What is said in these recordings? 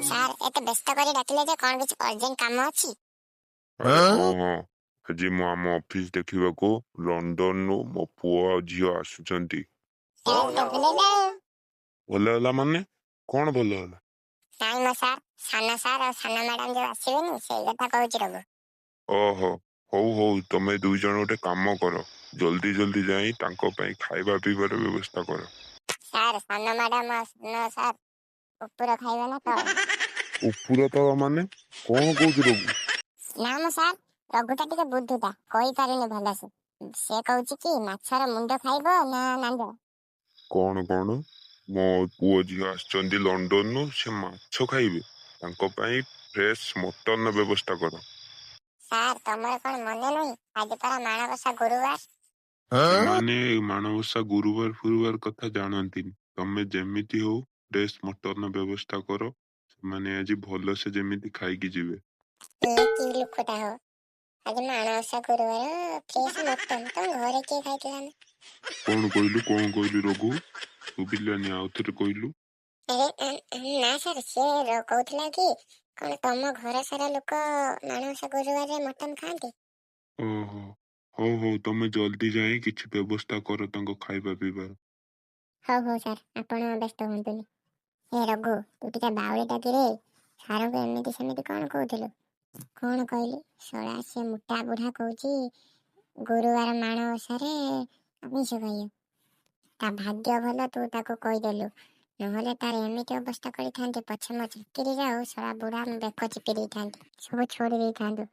Sir ଏତେ ବ୍ୟସ୍ତ କରି ଡାକିଲେ ଯେ କଣ କିଛି ଅର୍ଜେଣ୍ଟ କାମ ଅଛି? ହଁ ଆଜି ମୁଁ ଆମ ଅଫିସ ଦେଖିବାକୁ ଲଣ୍ଡନରୁ ମୋ ପୁଅ ଆଉ ଝିଅ ଆସୁଛନ୍ତି। ଭଲ ହେଲା ମାନେ କଣ ଭଲ ହେଲା? ନାଇଁ ମୋ ସାର୍, ସାନ ସାର୍ ଆଉ ସାନ ମ୍ୟାଡାମ ଯୋଉ ଆସିବେନି ସେଇ କଥା କହୁଛି ରଘୁ। ଓହୋ ହଉ ତମେ ଦୁଇ ଜଣ ଗୋଟେ କାମ କର, ଜଲ୍ଦି ଜଲ୍ଦି ଯାଇ ତାଙ୍କ ପାଇଁ ଖାଇବା ପିଇବାର ବ୍ୟବସ୍ଥା କର। ସାର୍ ସାନ ମ୍ୟାଡାମ ଆଉ ସାନ ସାର୍ ଉପର ଖାଇବେ ନା ତଳ? ଉପୁର ତଳ ମାନେ କଣ କହୁଛୁ ରଘୁ? ନା ମୋ ସାର୍, ରଘୁଟା ଟିକେ ବୁଦ୍ଧୁଟା, କହିପାରୁନି ଭଲସେ। ସେ କହୁଛି କି ମାଛର ମୁଣ୍ଡ ଖାଇବ ନା ନାଞ୍ଜ? କଣ ମୋ ପୁଅ ଝିଅ ଆସିଛନ୍ତି ଲଣ୍ଡନରୁ, ସେ ମାଛ ଖାଇବେ। ତାଙ୍କ ପାଇଁ ଫ୍ରେଶ ମଟନର ବ୍ୟବସ୍ଥା କର। ସାର୍ ତମର କଣ ମନେ ନାହିଁ, ଆଜି ପରା ମାଣବସା ଗୁରୁବାର? ସେମାନେ ମାଣବସା ଗୁରୁବାର ଫୁରୁବାର କଥା ଜାଣନ୍ତିନି। ତମେ ଯେମିତି ହଉ ଫ୍ରେଶ ମଟନର ବ୍ୟବସ୍ଥା କର। ସେମାନେ ଆଜି ଭଲସେ ଯେମିତି ଖାଇକି ଯିବେ। କି ଲୋକଟା ହୋ, ଆଜି ମାଣବସା ଗୁରୁବାର, ଫ୍ରେଶ ମଟନ। ତମ ଘରେ କିଏ ଖାଇଥିଲା ନା? କଣ କହିଲୁ ରଘୁ? ଶୁଭିଲାନି, ଆଉଥରେ କହିଲୁ। ନା ସାର୍, ସେ କହୁଥିଲା କି କଣ ତମ ଘର ସାରା ଲୋକ ମାଣବସା ଗୁରୁବାରରେ ମଟନ ଖାଆନ୍ତି? ଓହୋ ହଉ ତମେ ଜଲ୍ଦି ଯାଇ କିଛି ବ୍ୟବସ୍ଥା କର ତାଙ୍କ ଖାଇବା ପିଇବାର। ହଉ ସାର୍, ଆପଣ ବ୍ୟସ୍ତ ହୁଅନ୍ତୁନି। ହେ ରଘୁ, ତୁ ଟିକେ ବାଉଳିଟା କିରେ। ସାରଙ୍କୁ ଏମିତି ସେମିତି କଣ କହୁଥିଲୁ? କଣ କହିଲି? ଶଳା ସେ ମୋଟା ବୁଢା କହୁଛି ଗୁରୁବାର ମାଣବସାରେ ଆମିଷ ଖାଇବ। ତା ଭାଗ୍ୟ ଭଲ ତୁ ତାକୁ କହିଦେଲୁ, ନହେଲେ ତାର ଏମିତି ଅବସ୍ଥା କରିଥାନ୍ତି, ପଛେ ମୋ ଚାକିରି ଯାଉ, ଶଳା ବୁଢା ବେକ ଚିପି ଦେଇଥାନ୍ତି, ସବୁ ଛୋଡ଼ି ଦେଇଥାନ୍ତୁ।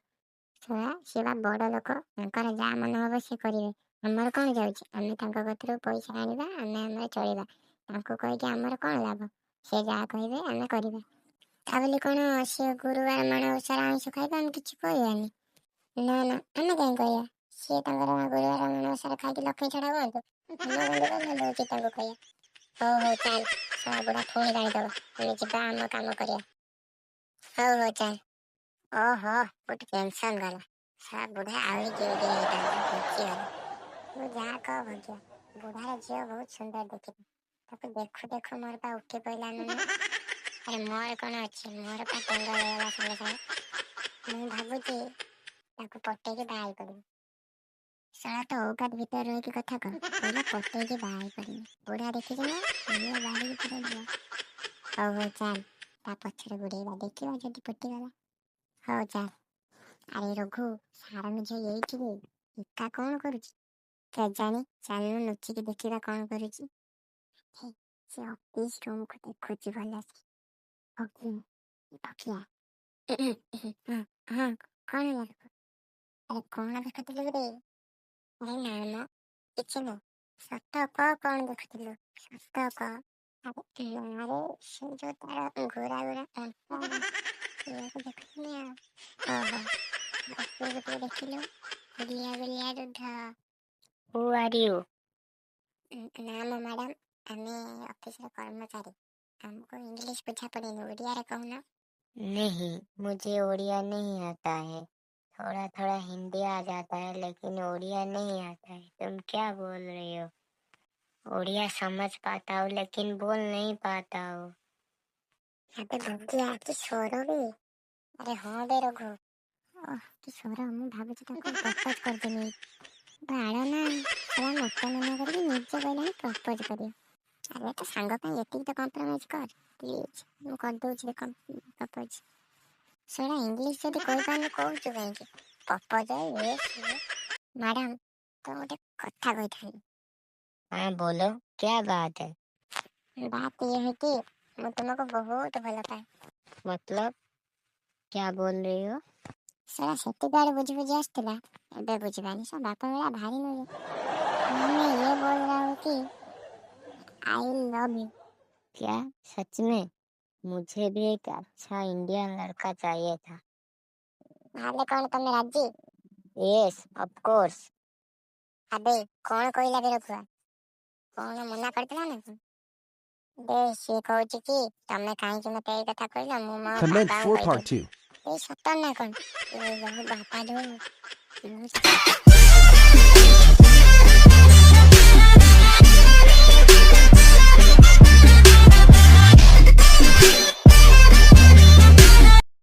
ଶଳା ସେ ବା ବଡ ଲୋକ, ତାଙ୍କର ଯାହା ମନ ହବ ସେ କରିବେ। ଆମର କଣ ଯାଉଛି? ଆମେ ତାଙ୍କ କତିରୁ ପଇସା ଆଣିବା, ଆମେ ଆମର ଚଳିବା। ତାଙ୍କୁ କହିକି ଆମର କଣ ଲାଭ? ସେ ଯାହା କହିବେ ଆମେ କରିବା। ତା ବୋଲି କଣ ସେ ଗୁରୁବାର ମାଣବସାରେ ଆଇଁଷ ଖାଇବା ଆମେ କିଛି କହିବାନି? ନା ଆମେ କାହିଁ କହିବା? ସିଏ ତାଙ୍କର ଗୁରୁବାର ମାଣବସାରେ ଖାଇକି ଲକ୍ଷ୍ମୀ ଛଡା ହୁଅନ୍ତୁ, ଆମ ଗଣ୍ଡରେ ଭଲ ହଉଛି ତାଙ୍କୁ କହିବା। ହଉ ଚାଲ, ଶଳା ବୁଢା ପୁଣି ଗାଳିଦବ, ଆମେ ଯିବା ଆମ କାମ କରିବା। ହଉ ଚାଲ। ଓହୋ, ଗୋଟେ ଟେନସନ ଗଲା। ଶଳା ବୁଢା ଆହୁରି ଗିରି ହେଇଥାନ୍ତା, ବଞ୍ଚିଗଲା। ତୁ ଯାହା କହ ଭାଗ୍ୟ, ବୁଢାର ଝିଅ ବହୁତ ସୁନ୍ଦର ଦେଖିଛି। ତାକୁ ଦେଖୁ ଦେଖୁ ମୋର ପା ଉଠି ପଇଲା ନା। ଆରେ ମୋର କଣ ଅଛି, ମୋର ପା ଟେଙ୍ଗ ହେଇଗଲା ସାଙ୍ଗେ ସାଙ୍ଗେ। ମୁଁ ଭାବୁଛି ତାକୁ ପଟେଇକି ବାହା ହେଇପଡ଼ିବି। ଶଳା ତ ଔକାତ ଭିତରେ ରହିକି କଥା କହ, କହିଲା ପଟେଇକି ବାହା ହେଇପଡ଼ିବି। ବୁଢା ଦେଖିଛୁ ନା, ଇଏ ବାହାରିକି ପୁରା ଯିବ। ହଉ ଚାଲ, ତା ପଛରେ ଗୋଡେଇବା, ଦେଖିବା ଯଦି ପଟିଗଲା। ହଉ ଚାଲ। ଆରେ ରଘୁ, ସାରଙ୍ଗ ଝିଅ ଏଇଠି ରେ, ଏକା କଣ କରୁଛି କେଜାଣି? ଚାଲୁନୁ ଲୁଚିକି ଦେଖିବା କଣ କରୁଛି। ସେ ଅଫିସ ରୁମକୁ ଦେଖୁଛି ଭଲସେ। ପକିଆ ହଁ କଣ ହେଲା? ଆରେ କଣ ଦେଖୁଥିଲୁ ରେ? ଆରେ ନା କିଛି ନୁହଁ, ସତ କହ କଣ ଦେଖୁଥିଲୁ, ସତ କହ। ଆରେ ସେ ଯୋଉ ତାର ଘୋରା ଦେଖୁଥିଲି ଆଉ। ଓହୋ, ଟିକେ ଦେଖିଲୁ, ଗୁଲିଆ ରୁଦ୍ଧ। Who are you? ନାମ ମ୍ୟାଡାମ, ଆମେ ଅଫିସର କର୍ମଚାରୀ। हमको इंग्लिश बुझा पड़ेगा, ओडिया कहना। नहीं, मुझे उड़िया नहीं आता है। थोड़ा थोड़ा हिंदी आ जाता है, लेकिन उड़िया नहीं आता है। तुम क्या बोल रही हो? उड़िया समझ पाता हूँ, लेकिन बोल नहीं पाता हूँ। अबे भूतिया की छोरो बे। अरे हाँ बे रघु, की छोरो, ମୁଁ ଭାବୁଛି ତାକୁ ପ୍ରପୋଜ କରିଦେବି। ବାଳ ନା ସେଟା ମତେ ମନା କରିକି ନିଜେ କହିଲାଣି ପ୍ରପୋଜ କରିବ। ଆରେ ତ ସାଙ୍ଗ ପାଇଁ ଏତିକି ତ କମ୍ପ୍ରମାଇଜ କର ପ୍ଲିଜ, ମୁଁ କରିଦଉଛି ପ୍ରପୋଜ। ସେଟା ଇଂଲିଶ ଯଦି କହିପାରୁନି କହୁଛୁ କାହିଁକି? ପ୍ରପୋଜ ଇଏ ସିଏ। ମ୍ୟାଡାମ ତ ଗୋଟେ କଥା କହିଥାନ୍ତି। हाँ बोलो, क्या बात है? बात ये है कि मैं तुमको बहुत भल पाए। मतलब क्या बोल रही हो? ସେଟା ସେତିକି ବୁଝି ବୁଝି ଆସିଥିଲା, ଏବେ ବୁଝିବାନି। सब ବାପା मेरा भारी नहीं मैं ये बोल रहा हूँ कि आई लव यू। क्या सच में? मुझे भी एक अच्छा इंडियन लड़का चाहिए था। भाले कौन तुम्हें राजी? Yes of course. अबे कौन कहला बे रखुआ, कौन मना करथिला ना? बे से कहूची कि तमे काहे मते एई कथा कहला, मु मो Comment बाबा for को part कहि 2. ए सत ना कोन ए बापा जो